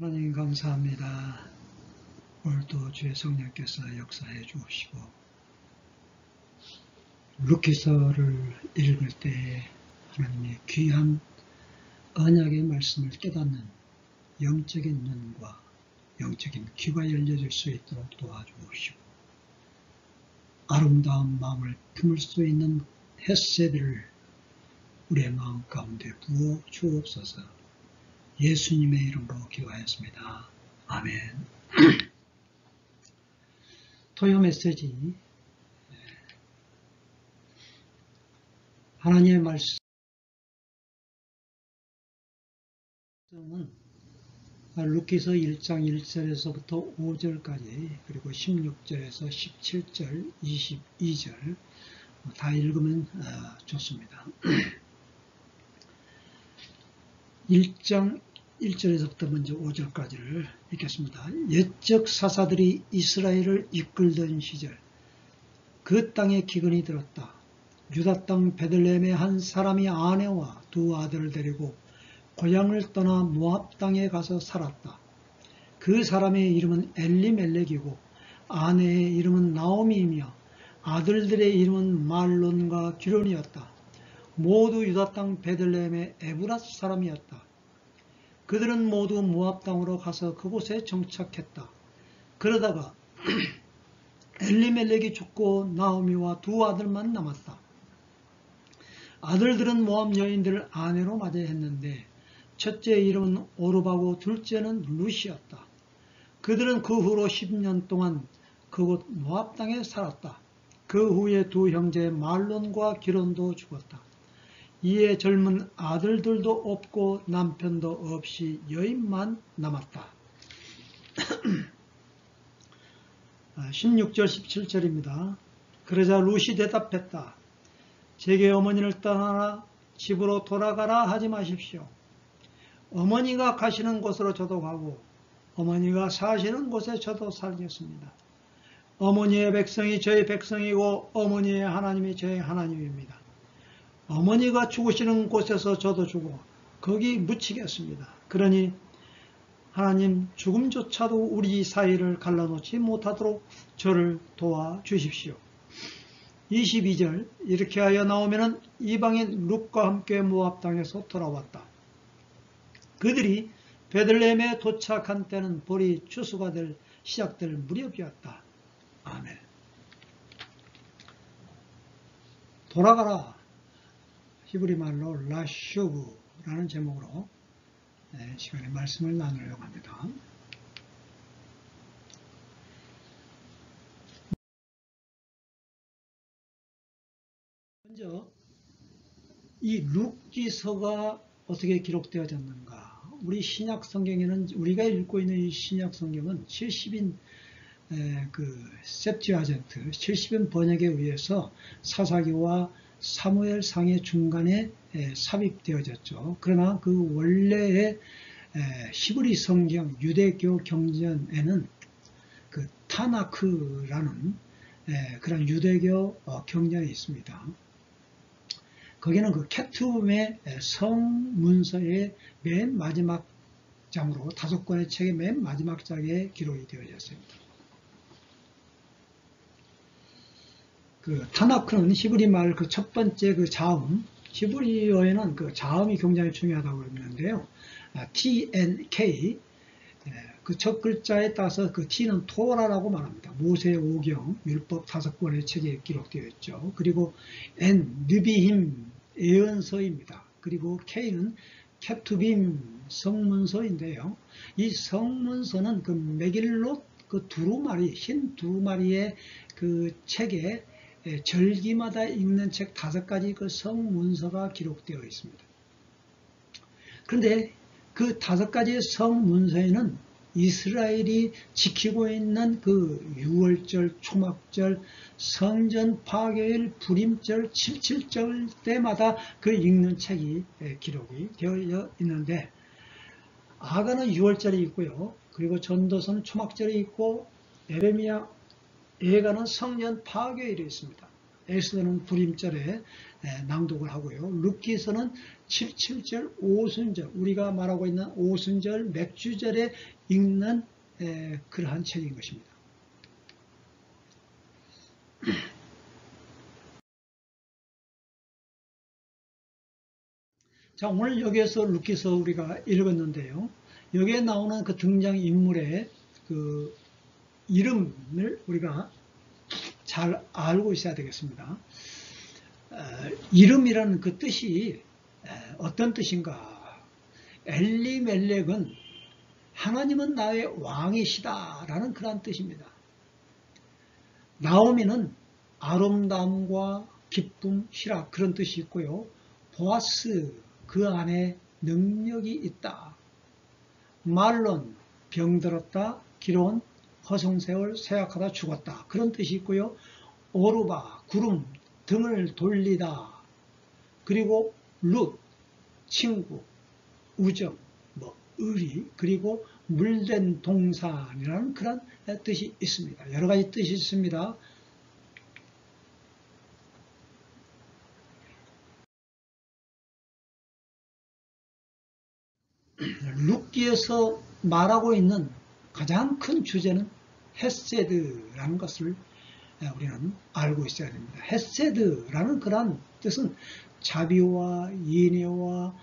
하나님 감사합니다. 오늘도 주의 성령께서 역사해 주시고 루키서를 읽을 때 하나님의 귀한 언약의 말씀을 깨닫는 영적인 눈과 영적인 귀가 열려질 수 있도록 도와주시고 아름다운 마음을 품을 수 있는 햇새들을 우리의 마음 가운데 부어 주옵소서. 예수님의 이름으로 기도하였습니다. 아멘. 토요 메시지 하나님의 말씀은 루키서 1장 1절에서부터 5절까지 그리고 16절에서 17절 22절 다 읽으면 좋습니다. 1장 1절에서부터 먼저 5절까지를 읽겠습니다. 옛적 사사들이 이스라엘을 이끌던 시절 그 땅에 기근이 들었다. 유다 땅 베들레헴의 한 사람이 아내와 두 아들을 데리고 고향을 떠나 모압 땅에 가서 살았다. 그 사람의 이름은 엘리멜렉이고 아내의 이름은 나오미이며 아들들의 이름은 말론과 기론이었다. 모두 유다 땅 베들레헴의 에브랏 사람이었다. 그들은 모두 모압 땅으로 가서 그곳에 정착했다. 그러다가 엘리멜렉이 죽고 나오미와 두 아들만 남았다. 아들들은 모압 여인들을 아내로 맞이했는데 첫째의 이름은 오르바고 둘째는 루시였다. 그들은 그 후로 10년 동안 그곳 모압 땅에 살았다. 그 후에 두 형제 말론과 기론도 죽었다. 이에 젊은 아들들도 없고 남편도 없이 여인만 남았다. 16절 17절입니다. 그러자 루시 대답했다. 제게 어머니를 떠나라 집으로 돌아가라 하지 마십시오. 어머니가 가시는 곳으로 저도 가고 어머니가 사시는 곳에 저도 살겠습니다. 어머니의 백성이 저의 백성이고 어머니의 하나님이 저의 하나님입니다. 어머니가 죽으시는 곳에서 저도 죽어 거기 묻히겠습니다. 그러니 하나님 죽음조차도 우리 사이를 갈라놓지 못하도록 저를 도와주십시오. 22절 이렇게 하여 나오면은 이방인 룻과 함께 모압 땅에서 돌아왔다. 그들이 베들레헴에 도착한 때는 볼이 추수가 시작될 무렵이었다. 아멘. 돌아가라. 히브리 말로 라쇼브라는 제목으로 시간에 말씀을 나누려고 합니다. 먼저 이 룻기서가 어떻게 기록되어졌는가? 우리 신약 성경에는 우리가 읽고 있는 이 신약 성경은 70인 셉튜아젠트 70인 번역에 의해서 사사기와 사무엘상의 중간에 삽입되어졌죠. 그러나 그 원래의 히브리 성경 유대교 경전에는 그 타나크라는 그런 유대교 경전이 있습니다. 거기는 그 케투붐의 성문서의 맨 마지막 장으로 5권의 책의 맨 마지막 장에 기록이 되어졌습니다. 그 타나크는 히브리 말 그 첫 번째 그 자음, 히브리어에는 그 자음이 굉장히 중요하다고 그러는데요. TNK, 그 첫 글자에 따라서 그 T는 토라라고 말합니다. 모세 오경, 율법 5권의 책에 기록되어 있죠. 그리고 N, 느비힘, 예언서입니다. 그리고 K는 케투빔, 성문서인데요. 이 성문서는 그 메길롯, 그 두루마리, 흰 두루마리의 그 책에 절기마다 읽는 책 5가지 그 성문서가 기록되어 있습니다. 그런데 그 5가지의 성문서에는 이스라엘이 지키고 있는 그 6월절, 초막절, 성전 파괴일, 불임절, 77절 때마다 그 읽는 책이 기록이 되어 있는데 아가는 6월절이 있고요. 그리고 전도서는 초막절이 있고 예레미야 예가는 성전 파괴일이 있습니다. 에스더는 불임절에 낭독을 하고요. 룻기서는 77절, 오순절, 우리가 말하고 있는 오순절, 맥주절에 읽는 그러한 책인 것입니다. 자, 오늘 여기에서 룻기서 우리가 읽었는데요. 여기에 나오는 그 등장인물의 그 이름을 우리가 잘 알고 있어야 되겠습니다. 이름이라는 그 뜻이 어떤 뜻인가? 엘리멜렉은 하나님은 나의 왕이시다라는 그런 뜻입니다. 나오미는 아름다움과 기쁨, 희락 그런 뜻이 있고요. 보아스 그 안에 능력이 있다. 말론 병들었다. 기론 허송세월 쇠약하다 죽었다. 그런 뜻이 있고요. 오르바 구름 등을 돌리다. 그리고 룻 친구 우정 의리 그리고 물된 동산이라는 그런 뜻이 있습니다. 여러 가지 뜻이 있습니다. 룻기에서 말하고 있는 가장 큰 주제는 헤세드라는 것을 우리는 알고 있어야 됩니다. 헤세드라는 그런 뜻은 자비와 인애와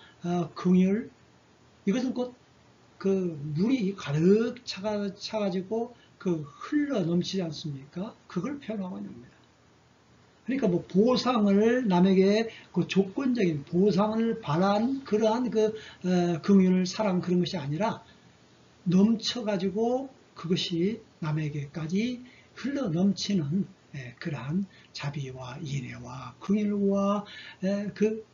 긍휼, 이것은 곧 그 물이 가득 차가지고 그 흘러 넘치지 않습니까? 그걸 표현하고 있는 겁니다. 그러니까 뭐 보상을 남에게 그 조건적인 보상을 바란 그러한 그 긍휼, 사랑 그런 것이 아니라 넘쳐가지고 그것이 남에게까지 흘러 넘치는 그러한 자비와 인애와 긍휼과 그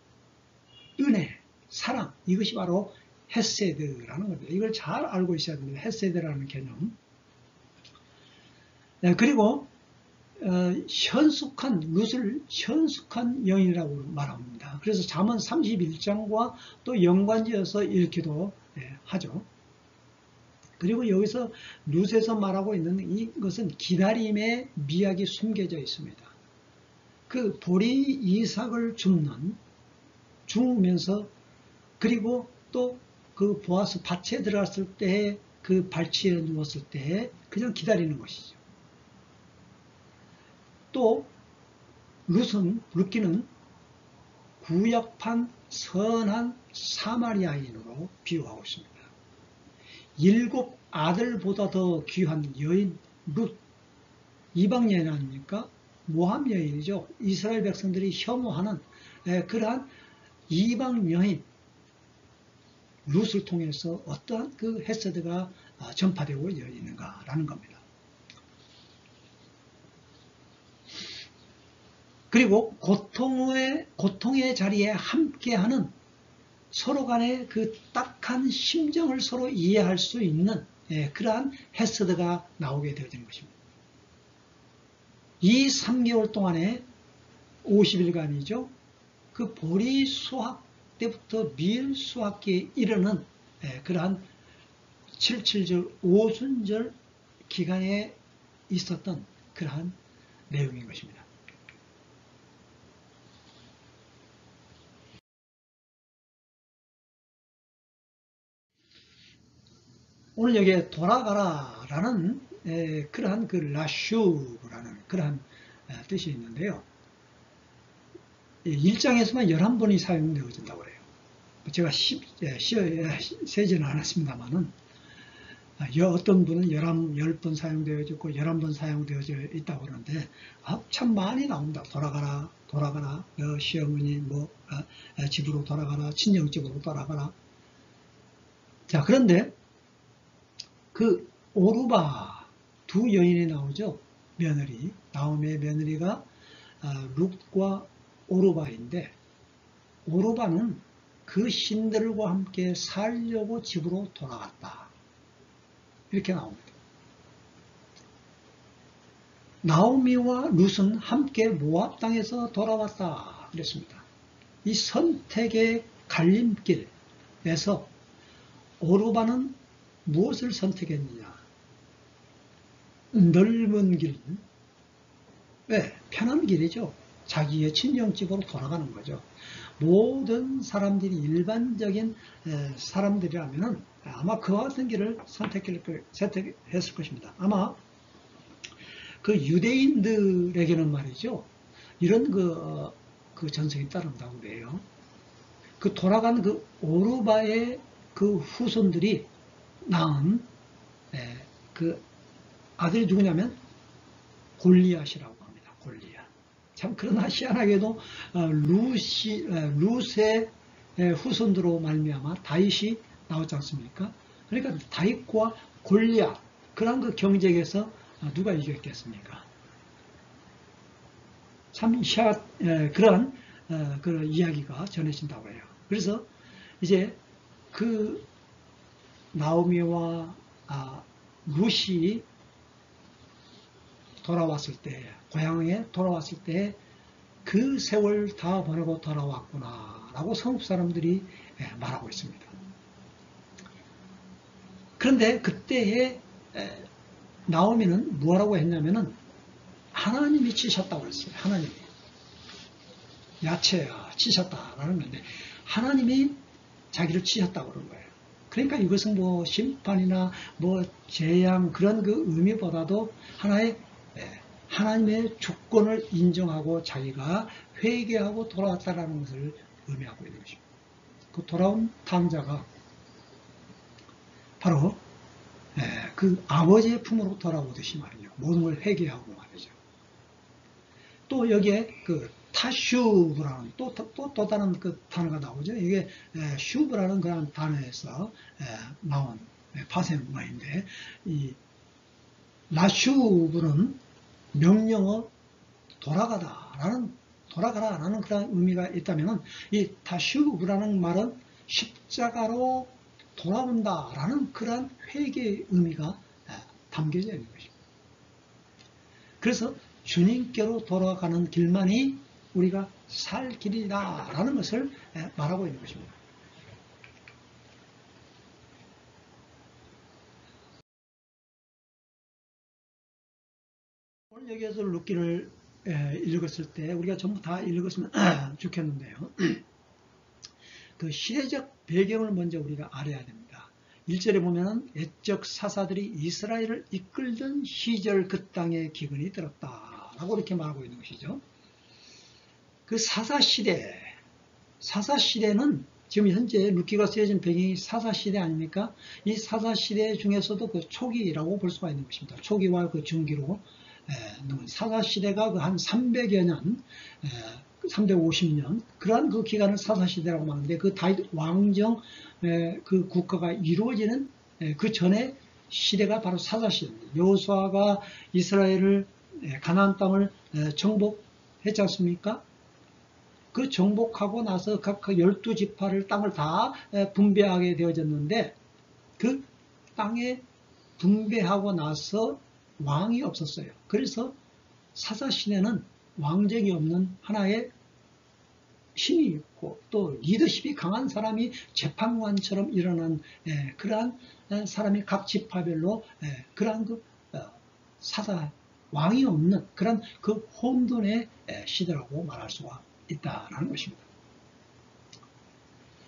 은혜, 사랑, 이것이 바로 헤세드라는 겁니다. 이걸 잘 알고 있어야 됩니다. 헤세드라는 개념. 그리고 현숙한 룻을 현숙한 여인이라고 말합니다. 그래서 잠언 31장과 또 연관지어서 읽기도 하죠. 그리고 여기서 룻에서 말하고 있는 이것은 기다림의 미학이 숨겨져 있습니다. 그 보리 이삭을 죽으면서 그리고 또 그 보아스 밭에 들어갔을 때 그 발치에 누웠을 때 그냥 기다리는 것이죠. 또 룻기는 구약판 선한 사마리아인으로 비유하고 있습니다. 7 아들보다 더 귀한 여인 룻, 이방 여인 아닙니까? 모함 여인이죠. 이스라엘 백성들이 혐오하는 그러한 이방 여인 룻을 통해서 어떠한 그 헤세드가 전파되고 있는가라는 겁니다. 그리고 고통의 자리에 함께하는 서로 간의 그 딱한 심정을 서로 이해할 수 있는 그러한 헤세드가 나오게 되어진 것입니다. 이 3개월 동안에 50일간이죠. 그 보리 수확 때부터 밀 수확기에 이르는 그러한 77절 오순절 기간에 있었던 그러한 내용인 것입니다. 오늘 여기에 돌아가라라는 그러한 그 라슈라는 그러한 뜻이 있는데요. 1장에서만 11번이 사용되어진다고 그래요. 제가 세지는 않았습니다만은 어떤 분은 10번 사용되어졌고 11번 사용되어져 있다고 그러는데 참 많이 나옵니다. 돌아가라, 돌아가라, 시어머니 집으로 돌아가라, 친정집으로 돌아가라. 자, 그런데 그 오르바 두 여인이 나오죠. 며느리, 나오미의 며느리가 룻과 오르바인데 오르바는 그 신들과 함께 살려고 집으로 돌아갔다. 이렇게 나옵니다. 나오미와 룻은 함께 모압 땅에서 돌아왔다. 그랬습니다. 이 선택의 갈림길에서 오르바는 무엇을 선택했느냐? 넓은 길, 왜? 편한 길이죠. 자기의 친정집으로 돌아가는 거죠. 모든 사람들이 일반적인 사람들이라면 아마 그와 같은 길을 선택했을 것입니다. 아마 그 유대인들에게는 말이죠. 이런 그 전설이 따른다고 그래요. 그 돌아간 그 오르바의 그 후손들이 낳은 그 아들이 누구냐면 골리앗이라고 합니다. 골리앗. 참 그러나 희한하게도 룻의 후손으로 말미암아 다윗이 나오지 않습니까? 그러니까 다윗과 골리앗 그런 그 경쟁에서 누가 이겼겠습니까? 참 그런 그런 이야기가 전해진다고 해요. 그래서 이제 그 나오미와 룻이 돌아왔을 때, 고향에 돌아왔을 때 그 세월 다 보내고 돌아왔구나 라고 성읍 사람들이 말하고 있습니다. 그런데 그때에 나오미는 뭐라고 했냐면은 하나님이 치셨다고 했어요. 하나님이. 야채야 치셨다라는 건데 하나님이 자기를 치셨다고 그런 거예요. 그러니까 이것은 뭐 심판이나 뭐 재앙 그런 그 의미보다도 하나의 하나님의 주권을 인정하고 자기가 회개하고 돌아왔다라는 것을 의미하고 있는 것입니다. 그 돌아온 탕자가 바로 그 아버지의 품으로 돌아오듯이 말이죠. 모든 걸 회개하고 말이죠. 또 여기에 그 타슈브라는 또 다른 그 단어가 나오죠. 이게 슈브라는 그런 단어에서 나온 파생어인데 이 라슈브는 명령어 돌아가라라는 그런 의미가 있다면 이 타슈브라는 말은 십자가로 돌아온다라는 그런 회개의 의미가 담겨져 있는 것입니다. 그래서 주님께로 돌아가는 길만이 우리가 살 길이다라는 것을 말하고 있는 것입니다. 오늘 여기에서 룻기를 읽었을 때 우리가 전부 다 읽었으면 좋겠는데요. 그 시대적 배경을 먼저 우리가 알아야 됩니다. 1절에 보면 옛적 사사들이 이스라엘을 이끌던 시절 그 땅에 기근이 들었다라고 이렇게 말하고 있는 것이죠. 그 사사시대는 지금 현재 룻기가 쓰여진 배경이 사사시대 아닙니까? 이 사사시대 중에서도 그 초기라고 볼 수가 있는 것입니다. 초기와 그 중기로 사사시대가 그 한 300여 년, 350년 그러한 그 기간을 사사시대라고 말하는데 그 다윗 왕정 그 국가가 이루어지는 그 전에 시대가 바로 사사시대입니다. 여호수아가 이스라엘을 가나안 땅을 정복했지 않습니까? 그 정복하고 나서 각 12지파를 땅을 다 분배하게 되어졌는데 그 땅에 분배하고 나서 왕이 없었어요. 그래서 사사시대는 왕정이 없는 하나의 힘이 있고 또 리더십이 강한 사람이 재판관처럼 일어난 그러한 사람이 각 지파별로 그러한 그 사사 왕이 없는 그런 그 혼돈의 시대라고 말할 수가 있다라는 것입니다.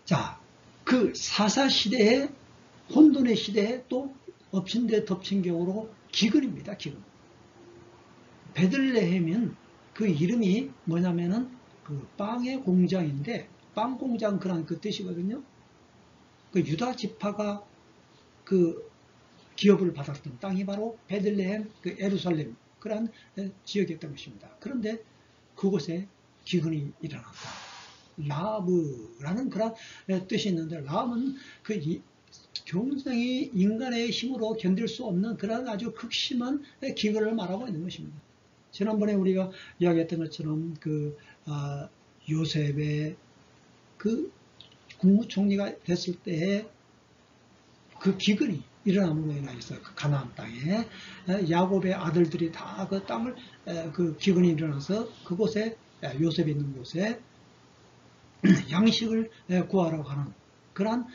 자, 그 사사시대의 혼돈의 시대에 또 엎친 데 덮친 격으로 기근입니다. 기근. 베들레헴은 그 이름이 뭐냐면은 그 빵의 공장인데 빵 공장 그런 그 뜻이거든요. 그 유다 지파가 그 기업을 받았던 땅이 바로 베들레헴, 그 예루살렘 그런 지역이었던 것입니다. 그런데 그곳에 기근이 일어났다. 라브라는 그런 뜻이 있는데 라브는 그 경성이 인간의 힘으로 견딜 수 없는 그런 아주 극심한 기근을 말하고 있는 것입니다. 지난번에 우리가 이야기했던 것처럼 그 요셉의 그 국무총리가 됐을 때에 그 기근이 일어남으로 인해서 그 가나안 땅에 야곱의 아들들이 다 그 땅을 그 기근이 일어나서 그곳에 요셉이 있는 곳에 양식을 구하러 가는 그러한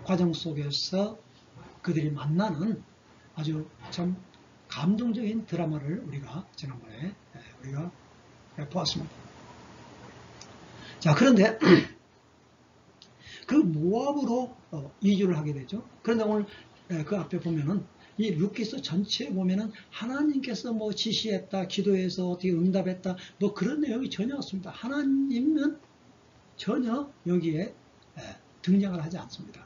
과정 속에서 그들이 만나는 아주 참 감동적인 드라마를 우리가 지난번에 우리가 보았습니다. 자, 그런데 그 모압으로 이주를 하게 되죠. 그런데 오늘 그 앞에 보면은 이 룻기서 전체에 보면은 하나님께서 뭐 지시했다, 기도해서 어떻게 응답했다, 뭐 그런 내용이 전혀 없습니다. 하나님은 전혀 여기에 등장을 하지 않습니다.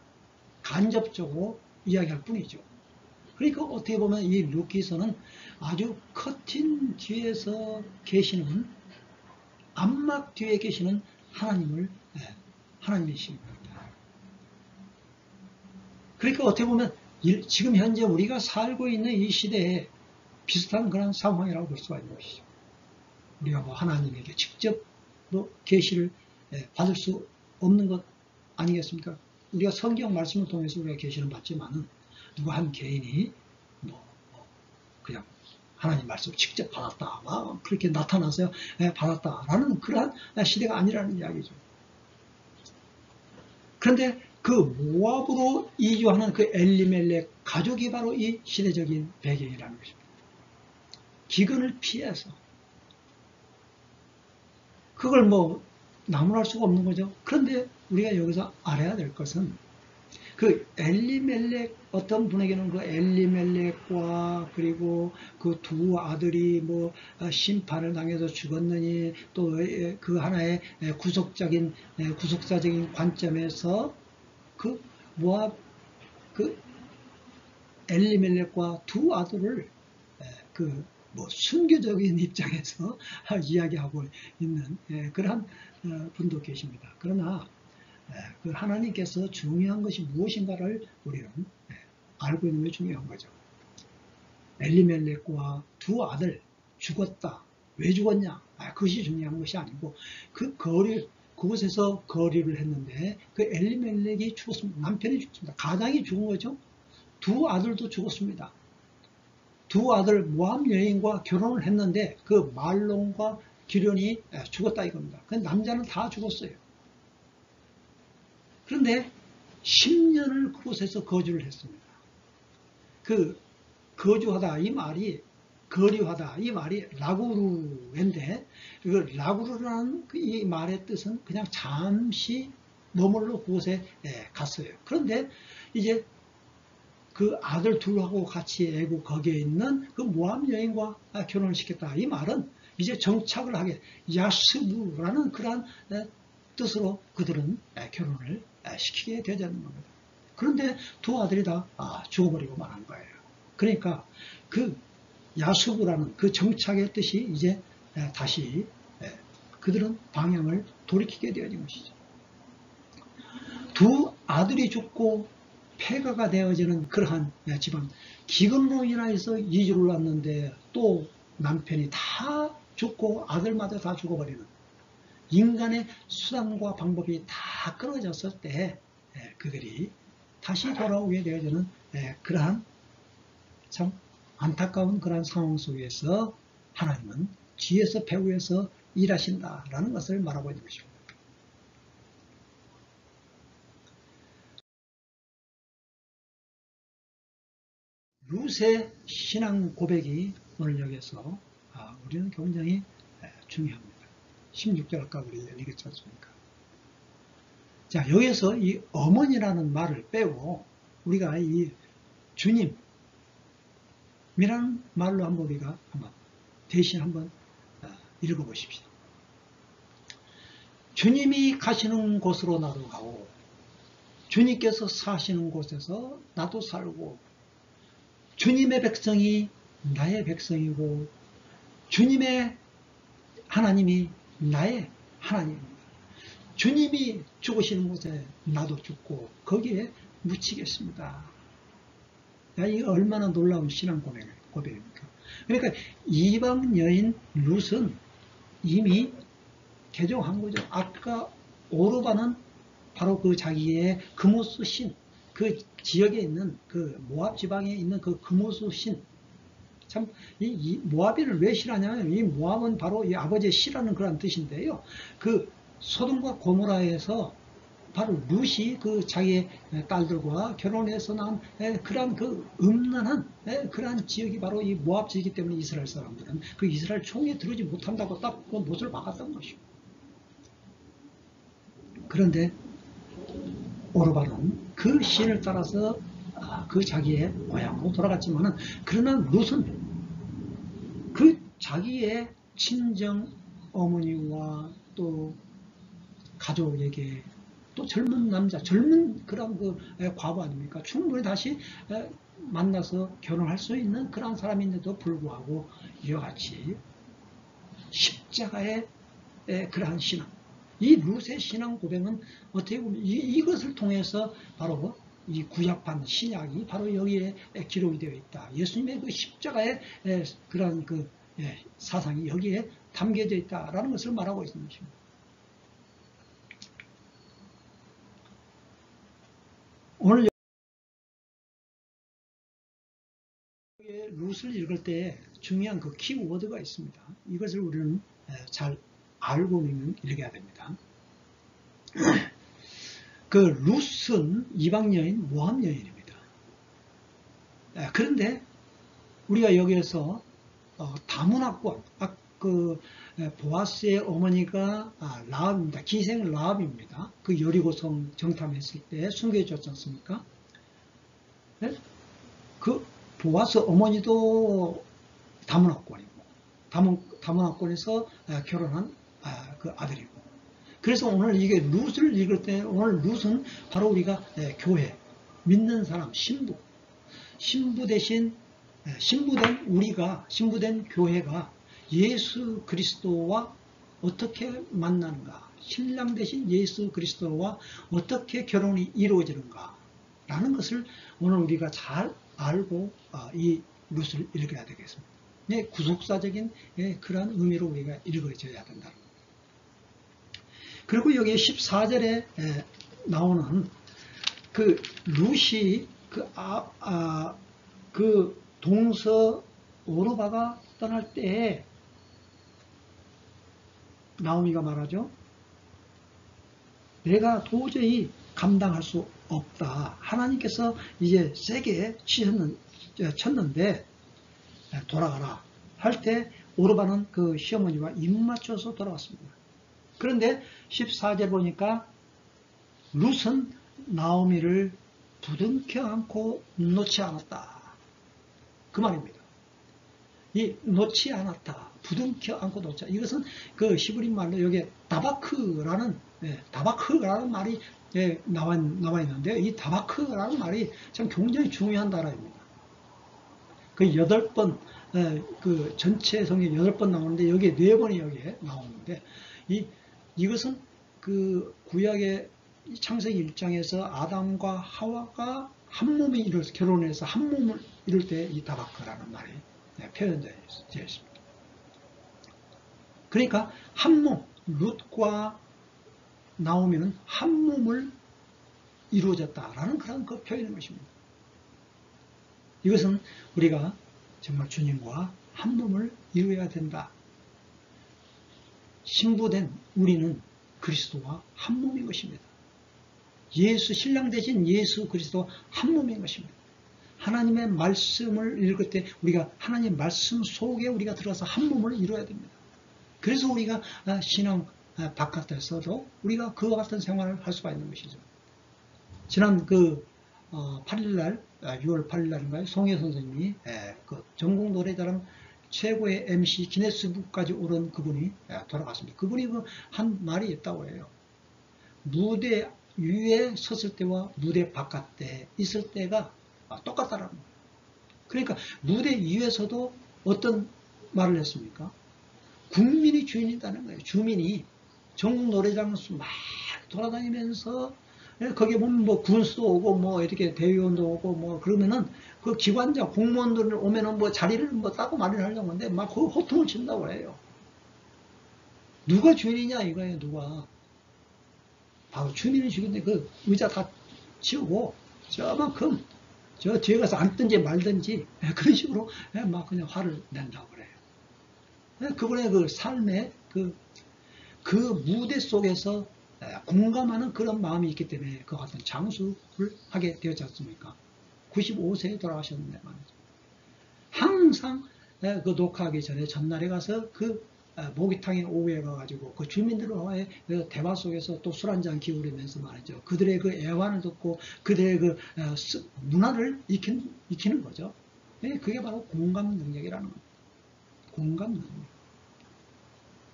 간접적으로 이야기할 뿐이죠. 그러니까 어떻게 보면 이 룻기서는 아주 커튼 뒤에서 계시는, 암막 뒤에 계시는 하나님이십니다. 그러니까 어떻게 보면 지금 현재 우리가 살고 있는 이 시대에 비슷한 그런 상황이라고 볼 수가 있는 것이죠. 우리가 뭐 하나님에게 직접 뭐 계시를 받을 수 없는 것 아니겠습니까? 우리가 성경 말씀을 통해서 우리가 계시는 받지만은 누가 한 개인이 뭐 그냥 하나님 말씀을 직접 받았다, 막 그렇게 나타나서 받았다라는 그러한 시대가 아니라는 이야기죠. 그런데 그 모압으로 이주하는 그 엘리멜렉 가족이 바로 이 시대적인 배경이라는 것입니다. 기근을 피해서 그걸 뭐 나무랄 수가 없는 거죠. 그런데 우리가 여기서 알아야 될 것은 그 엘리멜렉, 어떤 분에게는 그 엘리멜렉과 그리고 그 두 아들이 뭐 심판을 당해서 죽었느니 또 그 하나의 구속사적인 관점에서 그 모압 그 엘리멜렉과 두 아들을 그 뭐 순교적인 입장에서 이야기하고 있는 그러한 분도 계십니다. 그러나 그 하나님께서 중요한 것이 무엇인가를 우리는 알고 있는 게 중요한 거죠. 엘리멜렉과 두 아들 죽었다. 왜 죽었냐? 그것이 중요한 것이 아니고 그곳에서 거리를 했는데 그 엘리멜렉이 죽었습니다. 남편이 죽습니다. 가장이 죽은 거죠. 두 아들도 죽었습니다. 두 아들 모압 여인과 결혼을 했는데 그 말론과 기련이 죽었다 이겁니다. 그 남자는 다 죽었어요. 그런데 10년을 그곳에서 거주를 했습니다. 그 거주하다 이 말이 거류하다 이 말이 라구르인데 그 라구르라는 이 말의 뜻은 그냥 잠시 머물러 그곳에 갔어요. 그런데 이제 그 아들 둘하고 같이 애고 거기에 있는 그 모압 여인과 결혼을 시켰다. 이 말은 이제 정착을 하게 야스부라는 그러한 뜻으로 그들은 결혼을 시키게 되자는 겁니다. 그런데 두 아들이 다 죽어버리고 말한 거예요. 그러니까 그 야수부라는 그 정착의 뜻이 이제 다시 그들은 방향을 돌이키게 되어진 것이죠. 두 아들이 죽고 폐가가 되어지는 그러한 집안, 기근으로 인해서 이주를 왔는데 또 남편이 다 죽고 아들마다 다 죽어버리는, 인간의 수단과 방법이 다 끊어졌을 때 그들이 다시 돌아오게 되어지는 그러한 참 안타까운 그러한 상황 속에서 하나님은 뒤에서 배후에서 일하신다라는 것을 말하고 있는 것입니다. 룻의 신앙 고백이 오늘 여기서 우리는 굉장히 중요합니다. 16절 아까 우리 읽었지 않습니까? 자, 여기서 이 어머니라는 말을 빼고 우리가 이 주님이라는 말로 한번 우리가 대신 한번 읽어보십시오. 주님이 가시는 곳으로 나도 가고 주님께서 사시는 곳에서 나도 살고 주님의 백성이 나의 백성이고 주님의 하나님이 나의 하나님입니다. 주님이 죽으시는 곳에 나도 죽고 거기에 묻히겠습니다. 이 얼마나 놀라운 신앙 고백입니까? 그러니까 이방 여인 룻은 이미 개종한 거죠. 아까 오르바는 바로 그 자기의 그모스 신, 그 지역에 있는 그 모압 지방에 있는 그 그모스 신, 참 이 모압인을 왜 싫어하냐면 이 모압은 바로 이 아버지의 씨라는 그런 뜻인데요. 그 소돔과 고모라에서 바로 룻이 그 자기의 딸들과 결혼해서 난 그러한 그 음란한 그러한 지역이 바로 이 모압 지역이기 때문에 이스라엘 사람들은 그 이스라엘 총에 들어오지 못한다고 딱 그 못을 박았던 것이고. 그런데 오르반은 그 신을 따라서 그 자기의 고향으로 돌아갔지만은, 그러나 룻은 그 자기의 친정 어머니와 또 가족에게, 또 젊은 남자, 젊은 그런 그 과부 아닙니까? 충분히 다시 만나서 결혼할 수 있는 그런 사람인데도 불구하고 이와 같이 십자가의 그러한 신앙, 이 룻의 신앙 고백은 어떻게 보면 이것을 통해서 바로 이 구약판 신약이 바로 여기에 기록이 되어 있다. 예수님의 그 십자가의 그런 그 사상이 여기에 담겨져 있다라는 것을 말하고 있는 것입니다. 오늘 룻을 읽을 때 중요한 그 키워드가 있습니다. 이것을 우리는 잘 알고 읽어야 됩니다. 그 룻은 이방 여인, 모함 여인입니다. 그런데 우리가 여기에서 다문화권, 그 보아스의 어머니가 라합입니다. 기생 라합입니다. 그 여리고성 정탐했을 때 숨겨졌지 않습니까? 네? 그 보아스 어머니도 다문화권이고, 다문화권에서 결혼한 그 아들이고. 그래서 오늘 이게 룻을 읽을 때, 오늘 룻은 바로 우리가 교회, 믿는 사람, 신부 대신 신부된 우리가, 신부된 교회가 예수 그리스도와 어떻게 만나는가, 신랑 대신 예수 그리스도와 어떻게 결혼이 이루어지는가 라는 것을 오늘 우리가 잘 알고 이 룻을 읽어야 되겠습니다. 네, 구속사적인 그런 의미로 우리가 읽어져야 된다. 그리고 여기 14절에 나오는 그 룻이 그 동서 오르바가 떠날 때에 나오미가 말하죠. 내가 도저히 감당할 수 없다. 하나님께서 이제 세게 쳤는데 돌아가라 할 때 오르바는 그 시어머니와 입 맞춰서 돌아왔습니다. 그런데 14절 보니까 룻은 나오미를 부둥켜 안고 놓지 않았다. 그 말입니다. 이 놓지 않았다. 부둥켜 안고 놓자. 이것은 그 히브리 말로 여기에 다바크라는 말이 나와 있는데, 이 다바크라는 말이 참 굉장히 중요한 단어입니다. 그 8번, 그 전체 성경 8번 나오는데 여기에 4번이 여기에 나오는데, 이것은 그 구약의 창세기 1장에서 아담과 하와가 한 몸이 이루어서 결혼해서 한 몸을 이룰 때 이 다바크라는 말이 표현되어 있습니다. 그러니까 한 몸, 룻과 나오미는 한 몸을 이루어졌다라는 그런 그 표현인 것입니다. 이것은 우리가 정말 주님과 한 몸을 이루어야 된다. 신부된 우리는 그리스도와 한 몸인 것입니다. 신랑 대신 예수 그리스도와 한 몸인 것입니다. 하나님의 말씀을 읽을 때 우리가 하나님의 말씀 속에 우리가 들어가서 한 몸을 이루어야 됩니다. 그래서 우리가 신앙 바깥에서도 우리가 그와 같은 생활을 할 수가 있는 것이죠. 지난 그 8일날, 6월 8일날인가요? 송혜 선생님이 그 전국 노래자랑 최고의 MC 기네스북까지 오른 그분이 돌아갔습니다. 그분이 한 말이 있다고 해요. 무대 위에 섰을 때와 무대 바깥에 있을 때가 똑같다라는 거예요. 그러니까 무대 위에서도 어떤 말을 했습니까? 국민이 주인이다는 거예요. 주민이 전국 노래장에서 막 돌아다니면서, 거기에 보면 뭐 군수도 오고 뭐 이렇게 대의원도 오고 뭐 그러면은 그 기관장 공무원들 오면은 뭐 자리를 뭐 따고 마련하려고 하는데 막 그 호통을 친다고 해요. 누가 주인이냐 이거예요. 누가. 바로 주민이 주인인데 그 의자 다 치우고 저만큼 저 뒤에 가서 앉든지 말든지 그런 식으로 막 그냥 화를 낸다고 그래요. 그분의 그 삶의 그 무대 속에서 공감하는 그런 마음이 있기 때문에 그 같은 장수를 하게 되었지 않습니까? 95세에 돌아가셨는데 말이죠. 항상 그 녹화하기 전에 전날에 가서 그 모기탕에 오후에 가가지고 그 주민들과의 대화 속에서 또 술 한잔 기울이면서 말이죠. 그들의 그 애환을 듣고 그들의 그 문화를 익히는 거죠. 그게 바로 공감 능력이라는 겁니다. 공감 능력.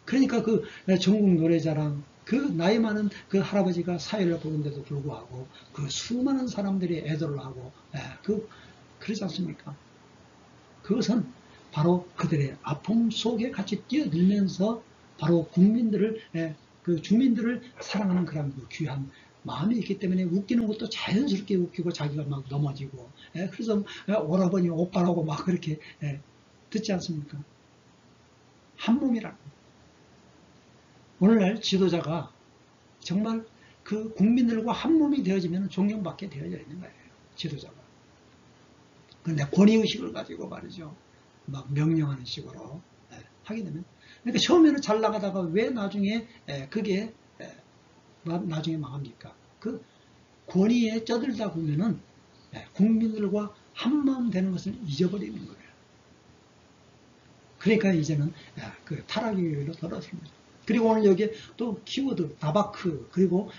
그러니까 그 전국 노래자랑 그 나이 많은 그 할아버지가 사회를 보는데도 불구하고 그 수많은 사람들이 애도를 하고 그러지 않습니까? 그것은 바로 그들의 아픔 속에 같이 뛰어들면서 바로 국민들을 그 주민들을 사랑하는 그런 그 귀한 마음이 있기 때문에 웃기는 것도 자연스럽게 웃기고 자기가 막 넘어지고 그래서 오라버니 오빠라고 막 그렇게 듣지 않습니까? 한 몸이라는 오늘날 지도자가 정말 그 국민들과 한 몸이 되어지면 존경받게 되어져 있는 거예요. 지도자가. 그런데 권위의식을 가지고 말이죠. 막 명령하는 식으로 하게 되면 그러니까 처음에는 잘 나가다가 왜 나중에 그게 나중에 망합니까? 그 권위에 쩌들다 보면은 국민들과 한마음 되는 것을 잊어버리는 거예요. 그러니까 이제는 그 타락의 요인으로 떨어집니다. 그리고 오늘 여기에 또 키워드 다바크 그리고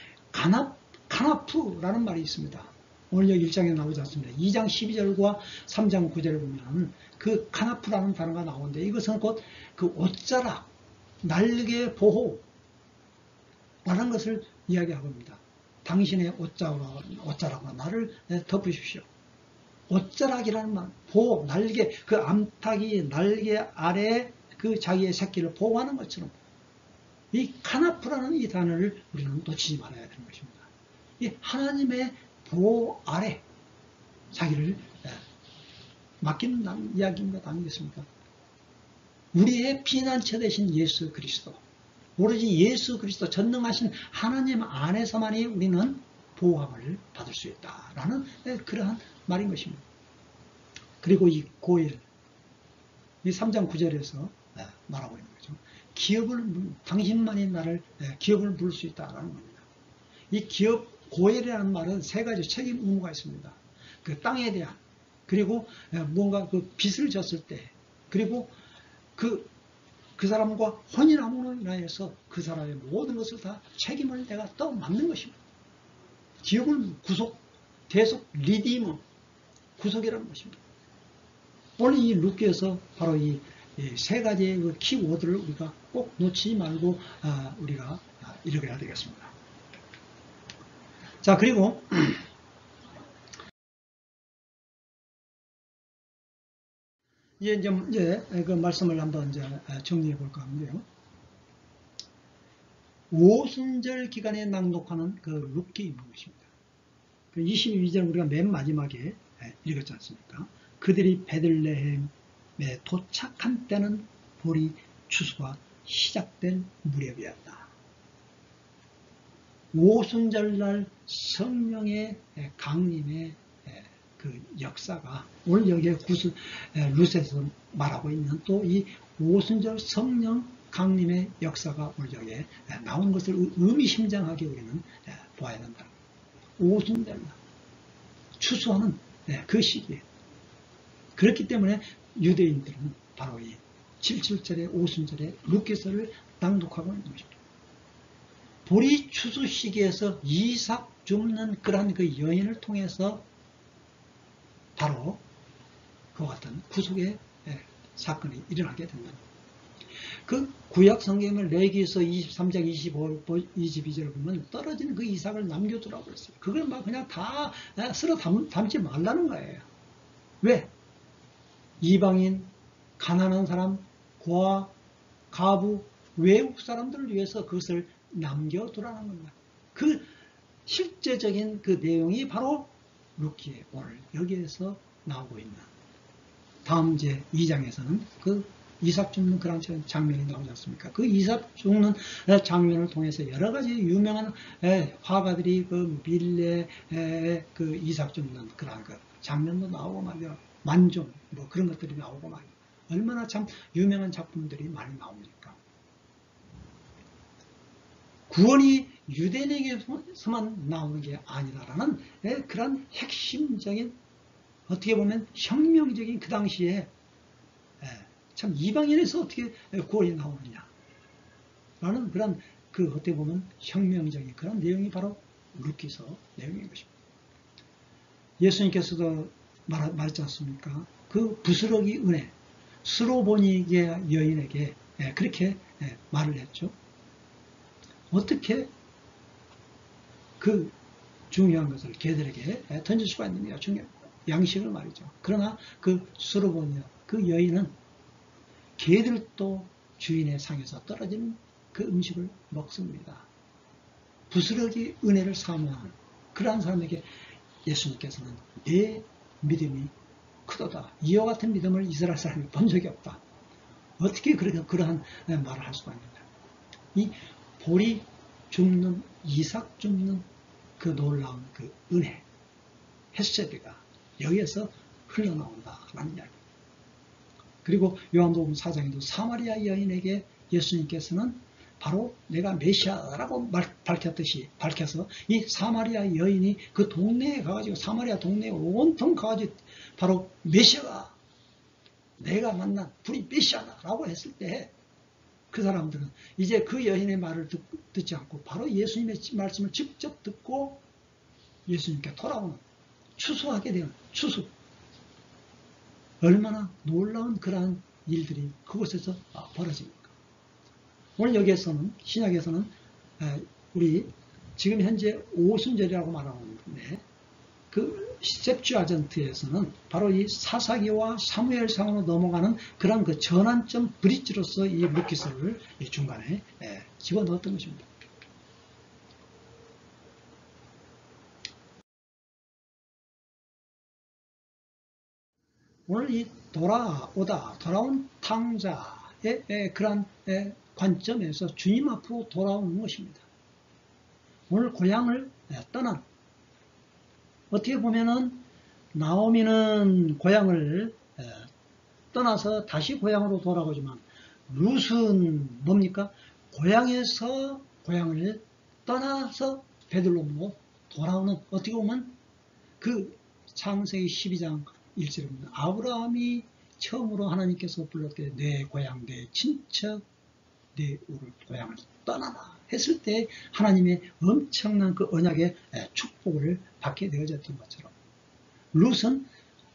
카나프라는 말이 있습니다. 오늘 여기 1장에 나오지 않습니다. 2장 12절과 3장 9절을 보면 그 카나프라는 단어가 나오는데 이것은 곧 그 옷자락, 날개 보호 라는 것을 이야기하고 있습니다. 당신의 옷자락으로 나를 덮으십시오. 옷자락이라는 말, 보호, 날개, 그 암탉이 날개 아래 그 자기의 새끼를 보호하는 것처럼 이 카나프라는 이 단어를 우리는 놓치지 말아야 되는 것입니다. 이 하나님의 보호 아래 자기를 맡기는 이야기인 것 아니겠습니까? 우리의 피난처 되신 예수 그리스도, 오로지 예수 그리스도 전능하신 하나님 안에서만이 우리는 보호함을 받을 수 있다라는 그러한 말인 것입니다. 그리고 이 고엘, 이 3장 9절에서 말하고 있는 거죠. 당신만이 나를 기업을 부를 수 있다라는 겁니다. 이 기업, 고엘이라는 말은 세 가지 책임 의무가 있습니다. 그 땅에 대한, 그리고 무언가 그 빚을 졌을 때, 그리고 그 사람과 혼인함으로 인하여서 그 사람의 모든 것을 다 책임을 내가 떠맡는 것입니다. 기업을 구속, 대속, 리디머, 구속이라는 것입니다. 오늘 이 룻기에서 바로 이 세 가지의 그 키워드를 우리가 꼭 놓치지 말고 우리가 읽어야 되겠습니다. 자, 그리고 이제 그 말씀을 한번 이제 정리해 볼까 하는데요. 오순절 기간에 낭독하는 그 룻기인 것입니다. 그 22절 우리가 맨 마지막에 읽었지 않습니까? 그들이 베들레헴에 도착한 때는 보리 추수가 시작된 무렵이었다. 오순절날 성령의 강림의 그 역사가 오늘 여기에 룻에서 말하고 있는 또 이 오순절 성령 강림의 역사가 오늘 여기에 나온 것을 의미심장하게 우리는 보아야 된다. 오순절날 추수하는 그 시기에 그렇기 때문에 유대인들은 바로 이 77절의 오순절에 룻기서를 낭독하고 있는 것입니다. 보리 추수 시기에서 이삭 줍는 그러한 그 여인을 통해서 바로 그와 같은 구속의 사건이 일어나게 된다. 그 구약 성경을 레위기서 23장 22절을 보면 떨어진 그 이삭을 남겨두라고 그랬어요. 그걸 막 그냥 다 쓸어 담지 말라는 거예요. 왜? 이방인, 가난한 사람, 고아, 가부, 외국 사람들을 위해서 그것을 남겨두라는 겁니다. 그 실제적인 그 내용이 바로 룻기에 오늘 여기에서 나오고 있는 다음 이제 2장에서는 그 이삭 죽는 그런 장면이 나오지 않습니까? 그 이삭 죽는 장면을 통해서 여러 가지 유명한 화가들이 그 밀레 그 이삭 죽는 그런 그 장면도 나오고 말이야. 만종 뭐 그런 것들이 나오고 말이야. 얼마나 참 유명한 작품들이 많이 나옵니까? 구원이 유대인에게서만 나오는 게 아니다라는 그런 핵심적인 어떻게 보면 혁명적인 그 당시에 참 이방인에서 어떻게 구원이 나오느냐 라는 그런 어떻게 보면 혁명적인 그런 내용이 바로 루키서 내용인 것입니다. 예수님께서도 말했지 않습니까? 그 부스러기 은혜, 스로보니게 여인에게 그렇게 말을 했죠. 어떻게 그 중요한 것을 걔들에게 던질 수가 있느냐, 중요한 양식을 말이죠. 그러나 그 스로보니 그 여인은 걔들도 주인의 상에서 떨어지는 그 음식을 먹습니다. 부스러기 은혜를 사모하는 그러한 사람에게 예수님께서는 내 믿음이 크도다. 이와 같은 믿음을 이스라엘 사람이 본 적이 없다. 어떻게 그러한 말을 할 수가 있느냐. 이 볼이 줍는, 이삭 줍는 그 놀라운 그 은혜, 헤세드가 여기에서 흘러나온다라는 이야기. 그리고 요한복음 4장에도 사마리아 여인에게 예수님께서는 바로 내가 메시아라고 밝혀서 이 사마리아 여인이 그 동네에 가가지고 사마리아 동네에 온통 가가지고 바로 메시아가 내가 만난 불이 메시아다라고 했을 때 그 사람들은 이제 그 여인의 말을 듣지 않고 바로 예수님의 말씀을 직접 듣고 예수님께 돌아오는 추수하게 되는 추수. 얼마나 놀라운 그러한 일들이 그곳에서 벌어집니까? 오늘 여기에서는 신약에서는 우리 지금 현재 오순절이라고 말하는데 그 셉쥐아전트에서는 바로 이 사사기와 사무엘상으로 넘어가는 그런 그 전환점 브릿지로서 이 루키서를 중간에 집어넣었던 것입니다. 오늘 이 돌아온 탕자의 그런 관점에서 주님 앞으로 돌아오는 것입니다. 오늘 고향을 떠난, 어떻게 보면은 나오미는 고향을 떠나서 다시 고향으로 돌아오지만 룻은 뭡니까? 고향을 떠나서 베들레헴으로 돌아오는, 어떻게 보면 그 창세기 12장 1절입니다. 아브라함이 처음으로 하나님께서 불렀을 때 내 고향, 내 친척, 내 고향을 떠나라 했을 때 하나님의 엄청난 그 언약의 축복을 받게 되어졌던 것처럼 룻은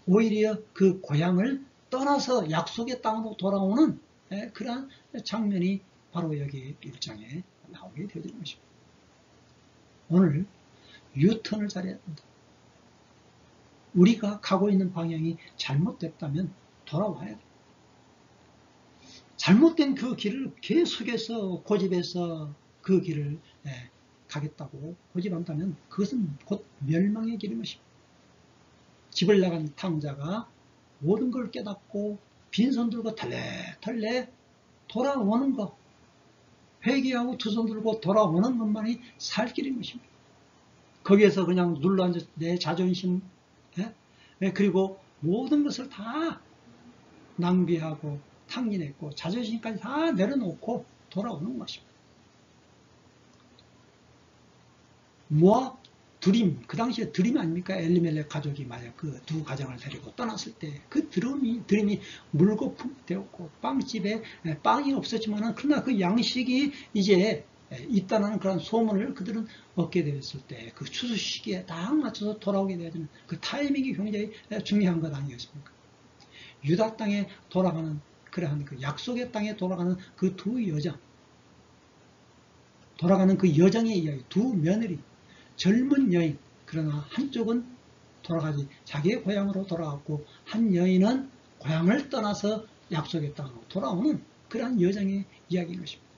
오히려 그 고향을 떠나서 약속의 땅으로 돌아오는 그러한 장면이 바로 여기 1장에 나오게 되는 것입니다. 오늘 유턴을 잘해야 합니다. 우리가 가고 있는 방향이 잘못됐다면 돌아와야 돼요. 잘못된 그 길을 계속해서 고집해서 그 길을 가겠다고 고집한다면 그것은 곧 멸망의 길인 것입니다. 집을 나간 탕자가 모든 걸 깨닫고 빈손 들고 털레털레 돌아오는 것, 회개하고 두 손 들고 돌아오는 것만이 살 길인 것입니다. 거기에서 그냥 눌러앉아 내 자존심, 그리고 모든 것을 다 낭비하고 탕진했고 자존심까지 다 내려놓고 돌아오는 것입니다. 모압 드림, 그 당시에 드림 아닙니까? 엘리멜렉 가족이 만약 그 두 가정을 데리고 떠났을 때 그 드림이 물거품이 되었고 빵집에 빵이 없었지만 그러나 그 양식이 이제 있다는 그런 소문을 그들은 얻게 되었을 때 그 추수 시기에 딱 맞춰서 돌아오게 되는 그 타이밍이 굉장히 중요한 것 아니겠습니까? 유다 땅에 돌아가는 그러한 그 약속의 땅에 돌아가는 그 두 여정, 돌아가는 그 여정의 이야기, 두 며느리, 젊은 여인, 그러나 한쪽은 돌아가지 자기의 고향으로 돌아갔고 한 여인은 고향을 떠나서 약속의 땅으로 돌아오는 그러한 여정의 이야기인 것입니다.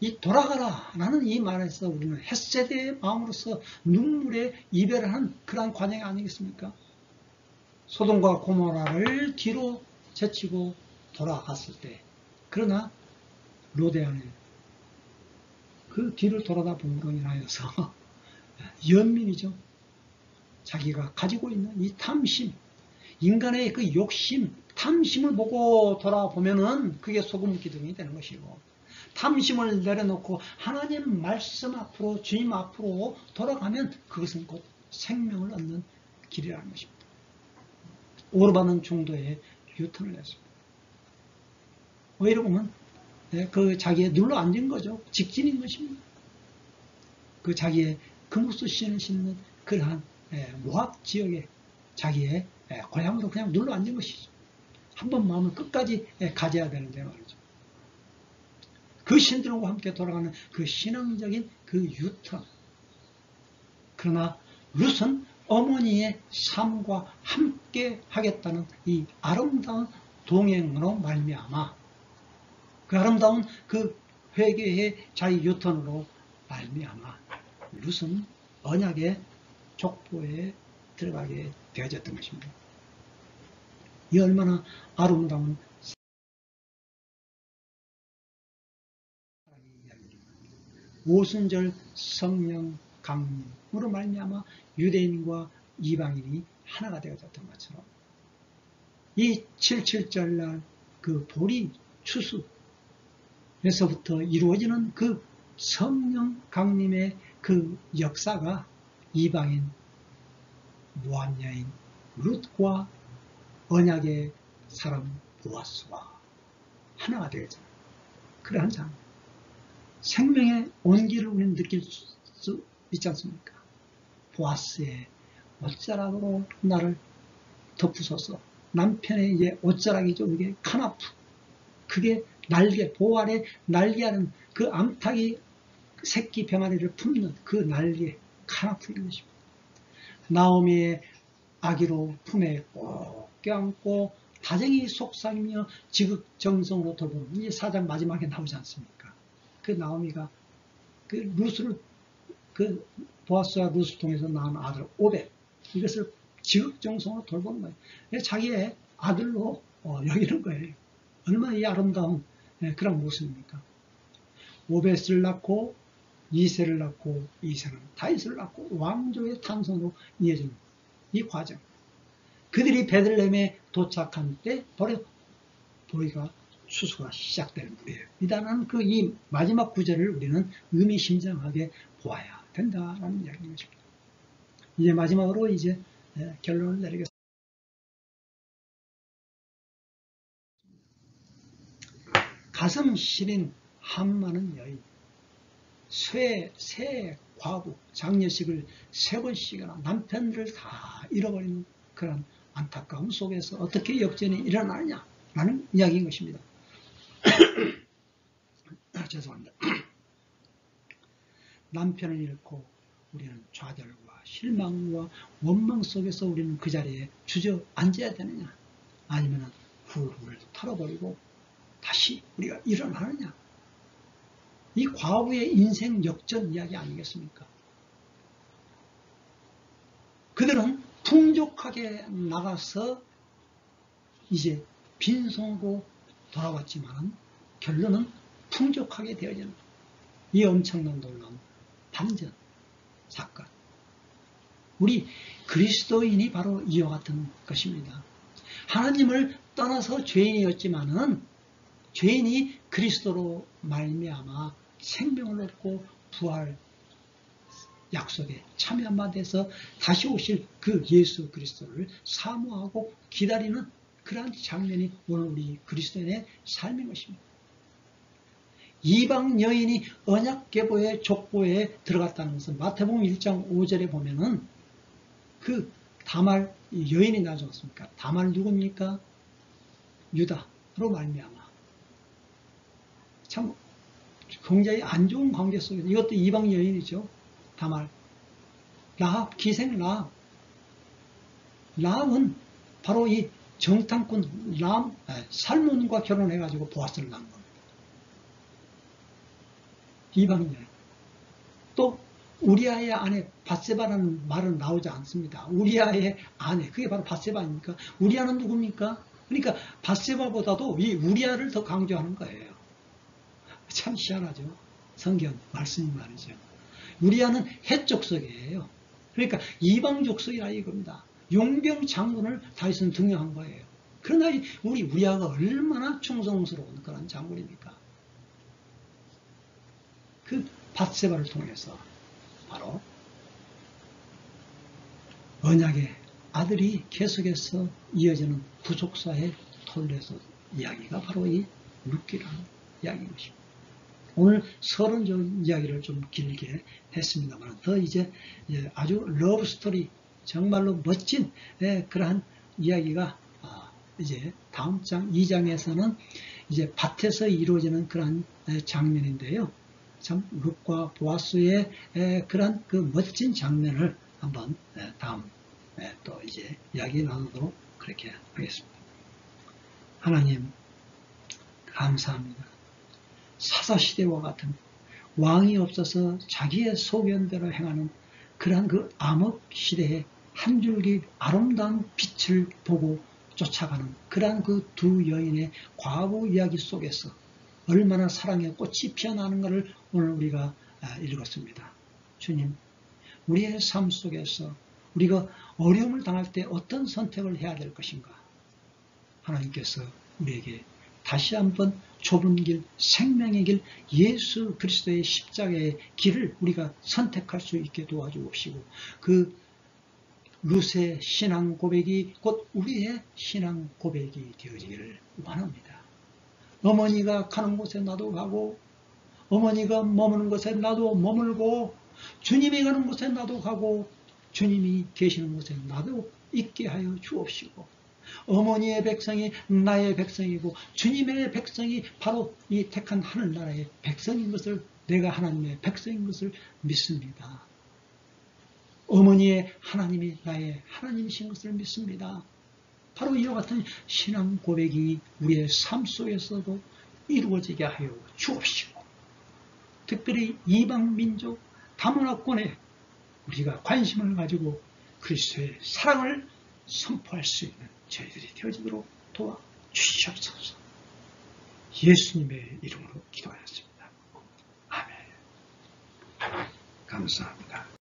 이 돌아가라 라는 이 말에서 우리는 헷세대의 마음으로서 눈물에 이별하는 그러한 과정이 아니겠습니까? 소돔과 고모라를 뒤로 제치고 돌아갔을 때, 그러나 로데안에 그 뒤를 돌아다 본 것이 인하여서 연민이죠. 자기가 가지고 있는 이 탐심, 인간의 그 욕심, 탐심을 보고 돌아보면은 그게 소금 기둥이 되는 것이고, 탐심을 내려놓고 하나님 말씀 앞으로, 주님 앞으로 돌아가면 그것은 곧 생명을 얻는 길이라는 것입니다. 오르바는 중도에 유턴을 했습니다. 오히려 보면 그 자기의 눌러 앉은 거죠. 직진인 것입니다. 그 자기의 금옥수 씨는 심는 그러한 모압 지역에 자기의 고향으로 그냥 눌러 앉은 것이죠. 한번 마음을 끝까지 가져야 되는데 말이죠. 그 신들과 함께 돌아가는 그 신앙적인 그 유턴. 그러나 룻은 어머니의 삶과 함께 하겠다는 이 아름다운 동행으로 말미암아 그 아름다운 그 회개의 자기 유턴으로 말미암아 룻은 언약의 족보에 들어가게 되어졌던 것입니다. 이 얼마나 아름다운 오순절 성령 강림으로 말미암아 유대인과 이방인이 하나가 되어졌던 것처럼 이 77절날 그 보리 추수에서부터 이루어지는 그 성령 강림의 그 역사가 이방인 모압 여인 룻과 언약의 사람 보아스와 하나가 되어졌다. 그러한 장 생명의 온기를 우리는 느낄 수 있지 않습니까? 보아스의 옷자락으로 나를 덮으소서. 남편의 이제 옷자락이죠. 이게 카나프. 그게 날개, 보아래 날개하는 그 암탉이 새끼 병아리를 품는 그 날개, 카나프인 것입니다. 나오미의 아기로 품에 꼭 껴안고 다정히 속삭이며 지극정성으로 돌보는 이 4장 마지막에 나오지 않습니까? 그 나오미가 그 룻을 그 보아스와 룻을 통해서 낳은 아들 오벳 이것을 지극정성으로 돌보는 거예요. 자기의 아들로 여기는 거예요. 얼마나 이 아름다운 그런 모습입니까? 오벳을 낳고 이세를 낳고 이세는 다윗을 낳고 왕조의 탄생으로 이어지는 이 과정. 그들이 베들레헴에 도착한 때 바로 보리가 추수가 시작되는 거예요. 이다는 그 이 마지막 구절을 우리는 의미심장하게 보아야 된다라는 이야기인 것입니다. 이제 마지막으로 이제 결론을 내리겠습니다. 가슴 시린 한많은 여인, 새 과부, 장례식을 3번씩이나 남편들을 다 잃어버리는 그런 안타까움 속에서 어떻게 역전이 일어나느냐라는 이야기인 것입니다. 죄송합니다. 남편을 잃고 우리는 좌절과 실망과 원망 속에서 우리는 그 자리에 주저앉아야 되느냐, 아니면 훌훌 털어버리고 다시 우리가 일어나느냐. 이 과부의 인생 역전 이야기 아니겠습니까? 그들은 풍족하게 나가서 이제 빈손으로 돌아왔지만 결론은 풍족하게 되어지는 이 엄청난 놀라운 반전 사건. 우리 그리스도인이 바로 이와 같은 것입니다. 하나님을 떠나서 죄인이었지만은 죄인이 그리스도로 말미암아 생명을 얻고 부활 약속에 참여한 바 돼서 다시 오실 그 예수 그리스도를 사모하고 기다리는 그러한 장면이 오늘 우리 그리스도인의 삶인 것입니다. 이방 여인이 언약궤보의 족보에 들어갔다는 것은 마태복음 1장 5절에 보면은 그 다말 여인이 나오지 않습니까? 다말 누굽니까? 유다로 말미암아 참 굉장히 안 좋은 관계 속에서 이것도 이방 여인이죠. 다말 라합, 기생 라합은 바로 이 정탐꾼 살몬과 결혼해가지고 보아스를 낳은 겁니다. 이방 여인. 또 우리아의 아내 밧세바라는 말은 나오지 않습니다. 우리아의 아내, 그게 바로 밧세바입니까? 우리아는 누굽니까? 그러니까 밧세바보다도 이 우리아를 더 강조하는 거예요. 참 희한하죠. 성경 말씀이 말이죠. 우리아는 헷 족속이에요. 그러니까 이방 족속이라 이겁니다. 용병 장군을 다윗은 등용한 거예요. 그러나 우리 우리아가 얼마나 충성스러운 그런 장군입니까? 그 밧세바를 통해서 바로 언약의 아들이 계속해서 이어지는 부족사의 톨레서 이야기가 바로 이 룻기라는 이야기인 것입니다. 오늘 서론적인 이야기를 좀 길게 했습니다만 더 이제 아주 러브 스토리 정말로 멋진 그러한 이야기가 이제 다음 장 2장에서는 이제 밭에서 이루어지는 그러한 장면인데요. 참 룻과 보아스의 그러한 그 멋진 장면을 한번 다음 또 이제 이야기 나누도록 그렇게 하겠습니다. 하나님 감사합니다. 사사시대와 같은 왕이 없어서 자기의 소견대로 행하는 그러한 그 암흑시대에 한 줄기 아름다운 빛을 보고 쫓아가는 그러한 그 두 여인의 과부 이야기 속에서 얼마나 사랑의 꽃이 피어나는가를 오늘 우리가 읽었습니다. 주님, 우리의 삶 속에서 우리가 어려움을 당할 때 어떤 선택을 해야 될 것인가? 하나님께서 우리에게 다시 한번 좁은 길, 생명의 길, 예수 그리스도의 십자가의 길을 우리가 선택할 수 있게 도와주옵시고 그 룻의 신앙 고백이 곧 우리의 신앙 고백이 되어지기를 원합니다. 어머니가 가는 곳에 나도 가고 어머니가 머무는 곳에 나도 머물고 주님이 가는 곳에 나도 가고 주님이 계시는 곳에 나도 있게 하여 주옵시고 어머니의 백성이 나의 백성이고 주님의 백성이 바로 이 택한 하늘나라의 백성인 것을 내가 하나님의 백성인 것을 믿습니다. 어머니의 하나님이 나의 하나님이신 것을 믿습니다. 바로 이와 같은 신앙 고백이 우리의 삶 속에서도 이루어지게 하여 주옵시고 특별히 이방 민족 다문화권에 우리가 관심을 가지고 그리스도의 사랑을 선포할 수 있는 저희들이 되어지도록 도와주시옵소서. 예수님의 이름으로 기도하였습니다. 아멘. 감사합니다.